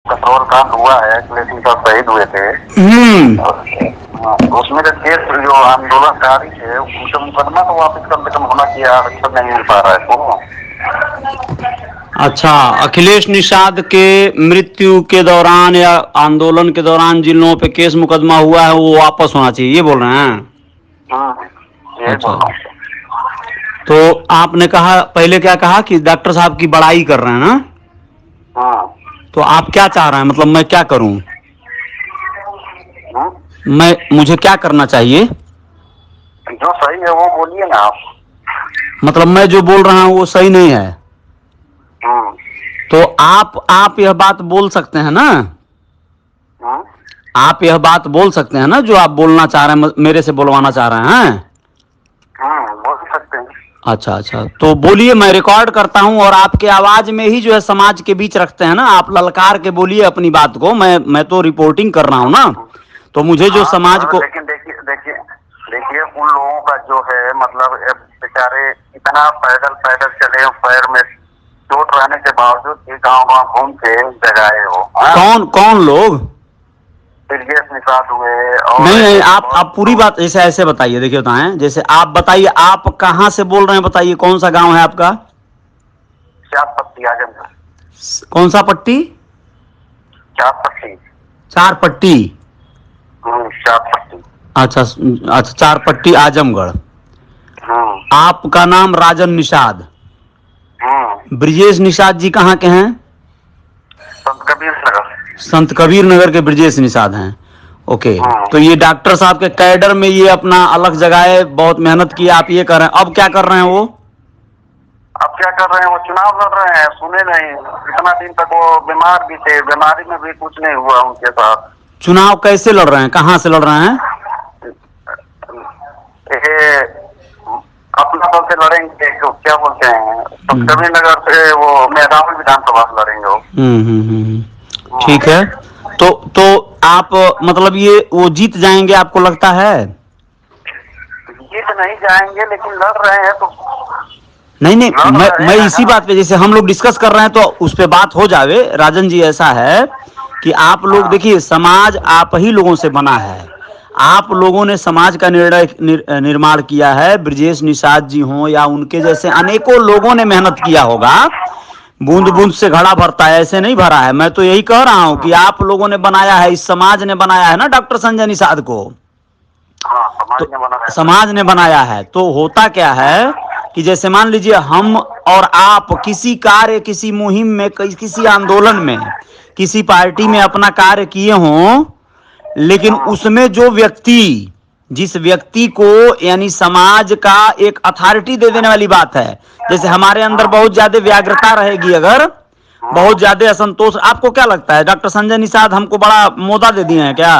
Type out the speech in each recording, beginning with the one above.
Petrol कांड हुआ है, अखिलेश सिंह साहब शहीद हुए थे। उसमें जो केस जो आंदोलनकारी थे उनका मुकदमा तो वापस कम से कम होना चाहिए, आरक्षण नहीं मिल पा रहा है तो। अच्छा, अखिलेश निषाद के मृत्यु के दौरान या आंदोलन के दौरान जिन लोगों पे केस मुकदमा हुआ है वो वापस होना चाहिए, ये बोल रहे हैं? यही अच्छा, बोल रहा हूँ। तो आपने कहा, पहले क्या कहा कि डॉक्टर साहब की बड़ाई कर रहे हैं ना? तो आप क्या चाह रहे हैं, मतलब मैं क्या करूं? मुझे क्या करना चाहिए? जो सही है वो बोलिए ना आप। मतलब मैं जो बोल रहा हूं वो सही नहीं है तो आप यह बात बोल सकते हैं ना? आप यह बात बोल सकते हैं ना जो आप बोलना चाह रहे हैं, मेरे से बोलवाना चाह रहे हैं? बोल सकते हैं। अच्छा अच्छा, तो बोलिए, मैं रिकॉर्ड करता हूं और आपके आवाज में ही जो है समाज के बीच रखते हैं ना, आप ललकार के बोलिए अपनी बात को। मैं तो रिपोर्टिंग कर रहा हूं ना, तो मुझे जो समाज को। लेकिन देखिए देखिए देखिए उन लोगों का जो है मतलब बेचारे इतना पैदल पैदल चले, पैर में चोट रहने के बावजूद गाँव गाँव घूम के जगाए हो। कौन कौन लोग? ब्रजेश निषाद हुए और नहीं नहीं, आप पूरी बात ऐसे ऐसे बताइए। देखिए बताएं, जैसे आप बताइए, आप कहाँ से बोल रहे हैं, बताइए कौन सा गांव है आपका? चार पट्टी आजमगढ़। कौन सा पट्टी? चार पट्टी। चार पट्टी। चार पट्टी। अच्छा अच्छा, चार पट्टी आजमगढ़। आपका नाम राजन निषाद। ब्रजेश निषाद जी कहाँ के हैं? संत कबीर नगर। संत कबीर नगर के ब्रजेश निषाद हैं। ओके, तो ये डॉक्टर साहब के कैडर में ये अपना अलग जगह बहुत मेहनत की, आप ये कर रहे हैं। अब क्या कर रहे हैं वो? अब क्या कर रहे हैं, वो चुनाव लड़ रहे हैं। सुने नहीं, इतना दिन तक वो बीमार भी थे, बीमारी में भी कुछ नहीं हुआ उनके साथ। चुनाव कैसे लड़ रहे हैं, कहाँ से लड़ रहे हैं? अपना दल से लड़ेंगे, क्या बोलते हैं, कबीर नगर से वो मेदावल विधानसभा से लड़ेंगे वो। ठीक है, तो आप मतलब ये वो जीत जाएंगे आपको लगता है? जीत नहीं जाएंगे लेकिन लड़ रहे हैं तो। नहीं नहीं, मैं इसी बात पे, जैसे हम लोग डिस्कस कर रहे हैं तो उस पे बात हो जावे। राजन जी, ऐसा है कि आप लोग देखिए, समाज आप ही लोगों से बना है। आप लोगों ने समाज का निर्माण किया है। ब्रजेश निषाद जी हों या उनके जैसे अनेकों लोगों ने मेहनत किया होगा। बूंद बूंद से घड़ा भरता है, ऐसे नहीं भरा है। मैं तो यही कह रहा हूं कि आप लोगों ने बनाया है, इस समाज ने बनाया है ना डॉक्टर संजय निषाद को। तो समाज ने बनाया है। तो होता क्या है कि जैसे मान लीजिए हम और आप किसी कार्य, किसी मुहिम में, किसी आंदोलन में, किसी पार्टी में अपना कार्य किए हों, लेकिन उसमें जो व्यक्ति, जिस व्यक्ति को यानी समाज का एक अथॉरिटी दे देने वाली बात है, जैसे हमारे अंदर बहुत ज्यादा व्याग्रता रहेगी, अगर बहुत ज्यादा असंतोष, आपको क्या लगता है डॉक्टर संजय निषाद हमको बड़ा मोदा दे दिए हैं क्या?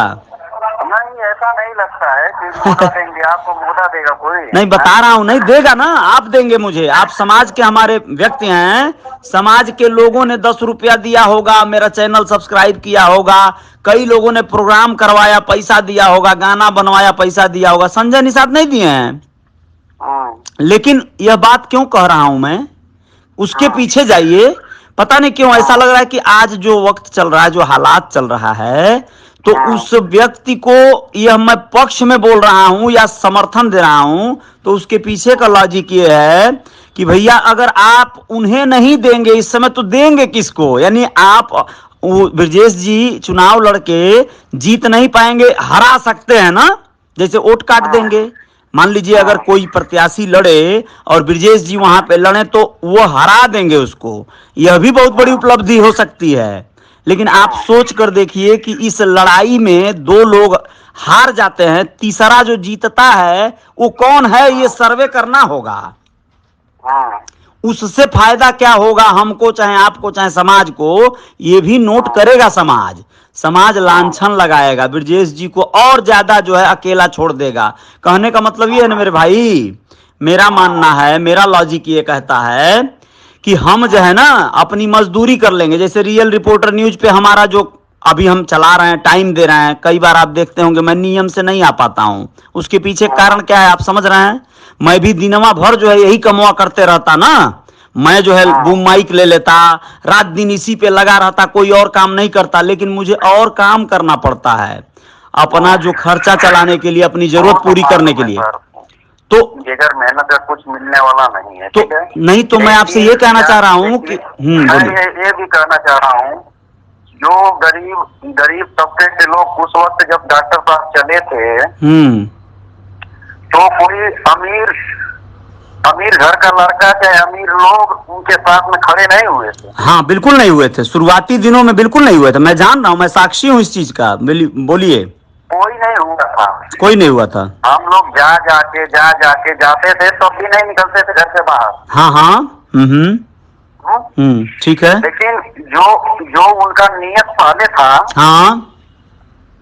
नहीं, ऐसा नहीं लगता है कि मोदा देंगे आपको। मोदा देगा कोई? नहीं, बता रहा हूं, नहीं देगा ना, आप देंगे मुझे। आप समाज के हमारे व्यक्ति हैं। समाज के लोगों ने 10 रुपया दिया होगा, मेरा चैनल सब्सक्राइब किया होगा, कई लोगों ने प्रोग्राम करवाया, पैसा दिया होगा, गाना बनवाया, पैसा दिया होगा। संजय निषाद नहीं दिए हैं। लेकिन यह बात क्यों कह रहा हूं मैं, उसके पीछे जाइए। पता नहीं क्यों ऐसा लग रहा है कि आज जो वक्त चल रहा है, जो हालात चल रहा है, तो उस व्यक्ति को यह मैं पक्ष में बोल रहा हूं या समर्थन दे रहा हूं, तो उसके पीछे का लॉजिक ये है कि भैया अगर आप उन्हें नहीं देंगे इस समय, तो देंगे किसको? यानी आप ब्रजेश जी चुनाव लड़के जीत नहीं पाएंगे, हरा सकते हैं ना, जैसे वोट काट देंगे। मान लीजिए अगर कोई प्रत्याशी लड़े और ब्रजेश जी वहां पे लड़े तो वो हरा देंगे उसको, यह भी बहुत बड़ी उपलब्धि हो सकती है। लेकिन आप सोच कर देखिए कि इस लड़ाई में 2 लोग हार जाते हैं, तीसरा जो जीतता है वो कौन है, ये सर्वे करना होगा। उससे फायदा क्या होगा हमको, चाहे आपको, चाहे समाज को, ये भी नोट करेगा समाज। समाज लांछन लगाएगा, ब्रजेश जी को और ज्यादा जो है अकेला छोड़ देगा। कहने का मतलब ये है ना मेरे भाई, मेरा मानना है, मेरा लॉजिक ये कहता है कि हम जो है ना अपनी मजदूरी कर लेंगे। जैसे रियल रिपोर्टर न्यूज पे हमारा जो अभी हम चला रहे हैं, टाइम दे रहे हैं, कई बार आप देखते होंगे मैं नियम से नहीं आ पाता हूं। उसके पीछे कारण क्या है आप समझ रहे हैं? मैं भी दिनवा भर जो है यही कमवा करते रहता ना, मैं जो है हाँ। बूम माइक ले लेता, रात दिन इसी पे लगा रहता, कोई और काम नहीं करता, लेकिन मुझे और काम करना पड़ता है अपना जो खर्चा चलाने के लिए, अपनी वो जरूरत तो पूरी करने मालूम के है लिए। सर, तो बगैर मेहनत का कुछ मिलने वाला नहीं है, तो ठीक है। नहीं, तो मैं आपसे ये कहना चाह रहा हूँ कि मैं बोलिए। ये भी कहना चाह रहा हूँ, जो गरीब गरीब तबके के लोग उस वक्त जब डॉक्टर साहब चले थे, तो कोई अमीर अमीर घर का लड़का चाहे अमीर लोग उनके साथ में खड़े नहीं हुए थे। हाँ, बिल्कुल नहीं हुए थे, शुरुआती दिनों में बिल्कुल नहीं हुए थे, मैं जान रहा हूँ, मैं साक्षी हूँ इस चीज का। बोलिए। कोई नहीं हुआ था, कोई नहीं हुआ था। हम लोग जा जाके जाते थे, तब भी नहीं निकलते थे घर से बाहर। हाँ हाँ। ठीक है। लेकिन जो उनका नियत पहले था, हाँ,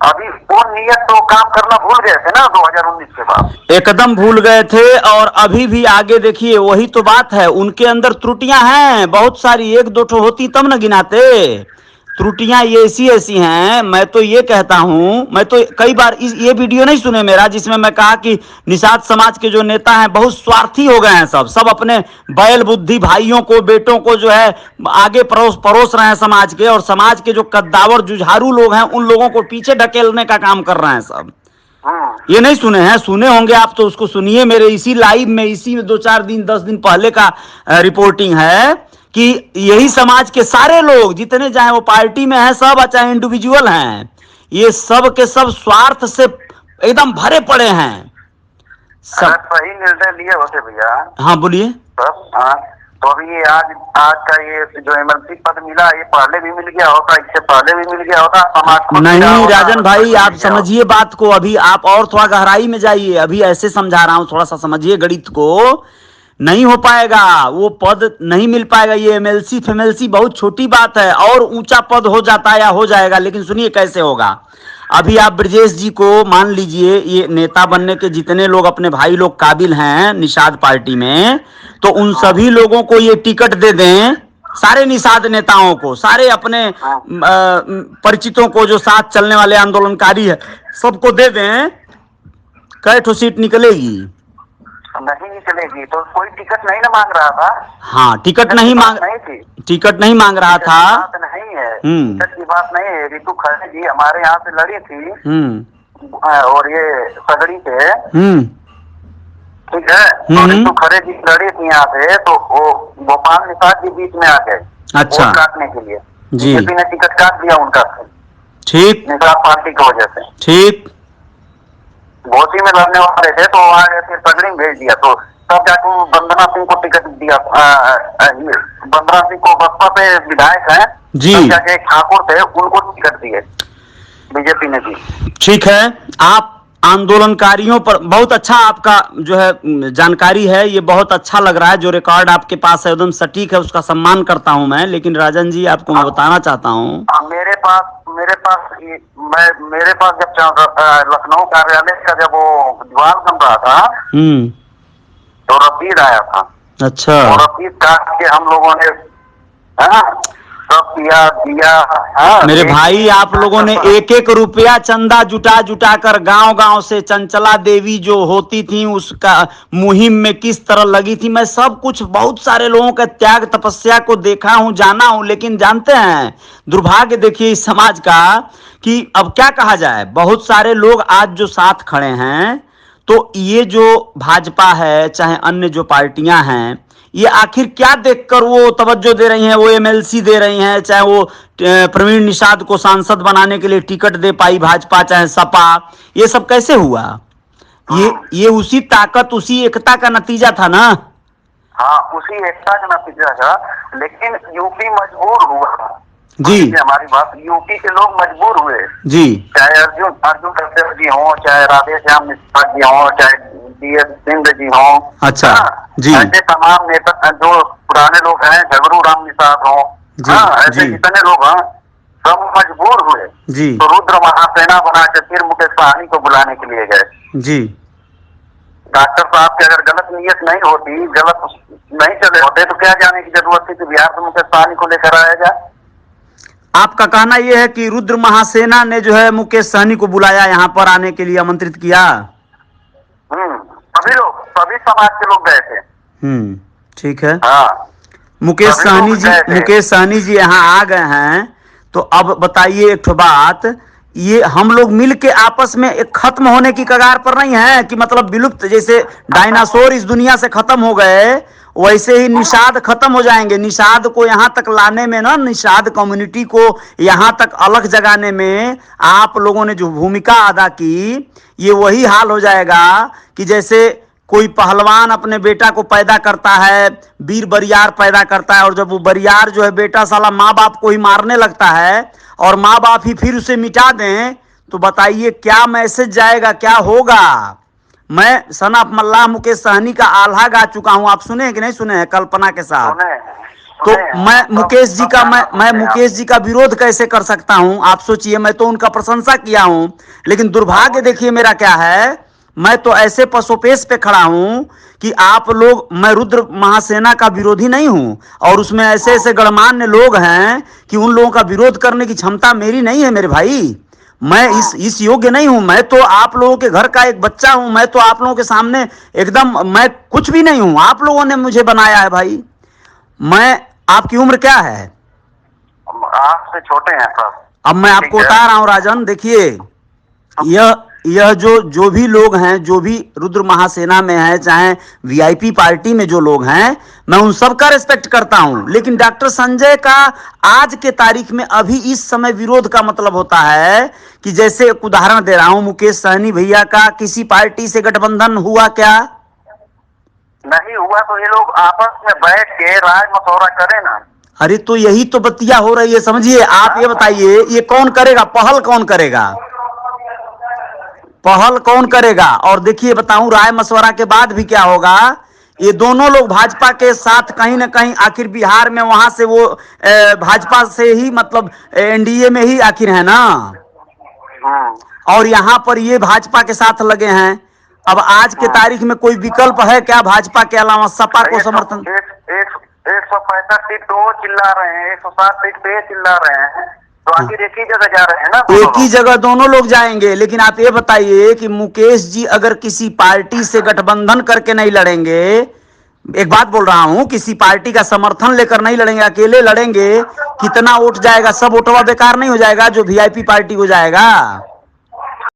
अभी वो नियत तो काम करना भूल गए थे ना 2019 के बाद। एकदम भूल गए थे, और अभी भी आगे देखिए, वही तो बात है, उनके अंदर त्रुटियां हैं बहुत सारी, एक दो ठो होती तब न गिनाते। त्रुटियां ये ऐसी ऐसी हैं, मैं तो ये कहता हूं, मैं तो कई बार ये वीडियो नहीं सुने मेरा, जिसमें मैं कहा कि निषाद समाज के जो नेता हैं बहुत स्वार्थी हो गए हैं, सब अपने बैल बुद्धि भाइयों को, बेटों को जो है आगे परोस रहे हैं समाज के, और समाज के जो कद्दावर जुझारू लोग हैं उन लोगों को पीछे ढकेलने का काम कर रहे हैं सब। ये नहीं सुने हैं? सुने होंगे आप, तो उसको सुनिए, मेरे इसी लाइव में, इसी में 2-4 दिन 10 दिन पहले का रिपोर्टिंग है कि यही समाज के सारे लोग जितने, चाहे वो पार्टी में हैं सब, चाहे इंडिविजुअल हैं, ये सब के सब स्वार्थ से एकदम भरे पड़े हैं सब। सही निर्णय लिए होते भैया। हाँ बोलिए। हाँ, तो अभी ये आज का ये जो एमएलसी पद मिला, ये पहले भी मिल गया होता, इससे पहले भी मिल गया होता, समाज को नहीं राजन भाई, आप समझिए बात को, अभी आप और थोड़ा गहराई में जाइए, अभी ऐसे समझा रहा हूं, थोड़ा सा समझिए गणित को। नहीं हो पाएगा, वो पद नहीं मिल पाएगा, ये एमएलसी फेमएलसी बहुत छोटी बात है, और ऊंचा पद हो जाता है या हो जाएगा, लेकिन सुनिए कैसे होगा। अभी आप ब्रजेश जी को मान लीजिए, ये नेता बनने के जितने लोग अपने भाई लोग काबिल हैं निषाद पार्टी में, तो उन सभी लोगों को ये टिकट दे दें, सारे निषाद नेताओं को, सारे अपने परिचितों को, जो साथ चलने वाले आंदोलनकारी है, सबको दे दें, कै ठो सीट निकलेगी? नहीं निकलेगी। तो कोई टिकट नहीं ना मांग रहा था। हाँ, टिकट नहीं मांग रहा था। बात नहीं है, टिकट की बात नहीं है। रितु खरे जी हमारे यहाँ से लड़ी थी, और ये सगड़ी से, ठीक है, तो रितु खरे जी लड़ी थी यहाँ से, तो वो गोपाल निषाद जी बीच में आ गए, अच्छा, काटने के लिए। जी, बीजेपी ने टिकट काट दिया उनका, ठीक, निषाद पार्टी की वजह से, ठीक। घोसी में लड़ने वाले थे, तो आ गए, फिर सगड़ी में भेज दिया, तो तब जाके वंदना सिंह को टिकट दिया। वंदना सिंह को बसपा पे विधायक है जी, तब जाके ठाकुर थे, उनको टिकट दिए बीजेपी ने दी। ठीक है, आप आंदोलनकारियों पर बहुत अच्छा, आपका जो है जानकारी है, ये बहुत अच्छा लग रहा है, जो रिकॉर्ड आपके पास है एकदम सटीक है, उसका सम्मान करता हूं मैं। लेकिन राजन जी, आपको मैं बताना चाहता हूं, मेरे पास जब लखनऊ कार्यालय का जब वो दीवार बन रहा था, तो रसीद आया था। अच्छा, तो रसीद काट के हम लोगों ने सब दिया। मेरे भाई, आप लोगों ने 1-1 रुपया चंदा जुटा कर गांव से चंचला देवी जो होती थी, उसका मुहिम में किस तरह लगी थी, मैं सब कुछ, बहुत सारे लोगों का त्याग तपस्या को देखा हूं, जाना हूं। लेकिन जानते हैं, दुर्भाग्य देखिए इस समाज का, कि अब क्या कहा जाए, बहुत सारे लोग आज जो साथ खड़े हैं, तो ये जो भाजपा है, चाहे अन्य जो पार्टियां हैं, ये आखिर क्या देखकर वो तवज्जो दे रही हैं, वो एमएलसी दे रही हैं, चाहे वो प्रवीण निषाद को सांसद बनाने के लिए टिकट दे पाई भाजपा, चाहे सपा, ये सब कैसे हुआ? ये उसी ताकत, उसी एकता का नतीजा था ना। हाँ, उसी एकता का नतीजा था, लेकिन यूपी मजबूर हुआ जी। हमारी बात, यूपी के लोग मजबूर हुए जी, चाहे अर्जुन कश्यप जी हों, चाहे राधे श्याम निषाद जी हों, चाहे DS सिंह जी हों, अच्छा जी, ऐसे तमाम नेता जो पुराने लोग हैं, झगड़ू राम निषाद हों, ऐसे जितने लोग हैं, सब मजबूर हुए जी। तो रुद्र महासेना बना के फिर मुकेश सहनी को बुलाने के लिए गए जी। डॉक्टर साहब की अगर गलत नियत नहीं होती, गलत नहीं चले होते, तो क्या जाने की जरूरत थी कि बिहार से मुकेश सहनी को लेकर आया जाए। आपका कहना यह है कि रुद्र महासेना ने जो है मुकेश सहनी को बुलाया, यहाँ पर आने के लिए आमंत्रित किया। सभी समाज के लोग गए थे। ठीक है। हाँ, मुकेश सहनी जी यहाँ आ गए हैं। तो अब बताइए एक बात, ये हम लोग मिल के आपस में एक खत्म होने की कगार पर नहीं है कि मतलब विलुप्त, जैसे डायनासोर इस दुनिया से खत्म हो गए वैसे ही निषाद खत्म हो जाएंगे। निषाद को यहाँ तक लाने में ना, निषाद कम्युनिटी को यहाँ तक अलग जगाने में आप लोगों ने जो भूमिका अदा की, ये वही हाल हो जाएगा कि जैसे कोई पहलवान अपने बेटा को पैदा करता है, वीर बरियार पैदा करता है, और जब वो बरियार जो है बेटा साला माँ बाप को ही मारने लगता है और माँ बाप ही फिर उसे मिटा दें, तो बताइए क्या मैसेज जाएगा, क्या होगा। मैं सन ऑफ मल्लाह मुकेश सहनी का आल्हा गा चुका हूं, आप सुने कि नहीं सुने हैं कल्पना के साथ। तो मैं मुकेश जी का विरोध कैसे कर सकता हूं, आप सोचिए। मैं तो उनका प्रशंसा किया हूं, लेकिन दुर्भाग्य देखिए मेरा क्या है, मैं तो ऐसे पशुपेश पे खड़ा हूं कि आप लोग, मैं रुद्र महासेना का विरोधी नहीं हूं, और उसमें ऐसे ऐसे गणमान्य लोग हैं कि उन लोगों का विरोध करने की क्षमता मेरी नहीं है मेरे भाई। मैं इस योग्य नहीं हूं। मैं तो आप लोगों के घर का एक बच्चा हूं। मैं तो आप लोगों के सामने एकदम, मैं कुछ भी नहीं हूं, आप लोगों ने मुझे बनाया है भाई। मैं, आपकी उम्र क्या है? आपसे छोटे हैं सर। अब मैं आपको बता रहा हूं राजन, देखिए यह जो भी लोग हैं, जो भी रुद्र महासेना में हैं, चाहे वीआईपी पार्टी में जो लोग हैं, मैं उन सब का रिस्पेक्ट करता हूं, लेकिन डॉक्टर संजय का आज के तारीख में अभी इस समय विरोध का मतलब होता है कि जैसे एक उदाहरण दे रहा हूं, मुकेश सहनी भैया का किसी पार्टी से गठबंधन हुआ क्या? नहीं हुआ। तो ये लोग आपस में बैठ के राय मशवरा करें ना। अरे तो यही तो बतिया हो रही है, समझिए। आप ये बताइए, ये कौन करेगा, पहल कौन करेगा, पहल कौन करेगा? और देखिए बताऊं, राय मशवरा के बाद भी क्या होगा, ये दोनों लोग भाजपा के साथ कहीं ना कहीं, आखिर बिहार में वहां से वो भाजपा से ही, मतलब एनडीए में ही आखिर है ना, और यहाँ पर ये भाजपा के साथ लगे हैं। अब आज के तारीख में कोई विकल्प है क्या भाजपा के अलावा? सपा को समर्थन 165 सीट तो वो चिल्ला रहे हैं, 160 सीट पे चिल्ला रहे हैं, तो आखिर एक ही जगह जा रहे हैं ना। एक ही जगह दोनों लोग जाएंगे। लेकिन आप ये बताइए कि मुकेश जी अगर किसी पार्टी से गठबंधन करके नहीं लड़ेंगे, एक बात बोल रहा हूं, किसी पार्टी का समर्थन लेकर नहीं लड़ेंगे, अकेले लड़ेंगे, कितना वोट जाएगा? सब वोटवा बेकार नहीं हो जाएगा जो वीआईपी पार्टी को जाएगा?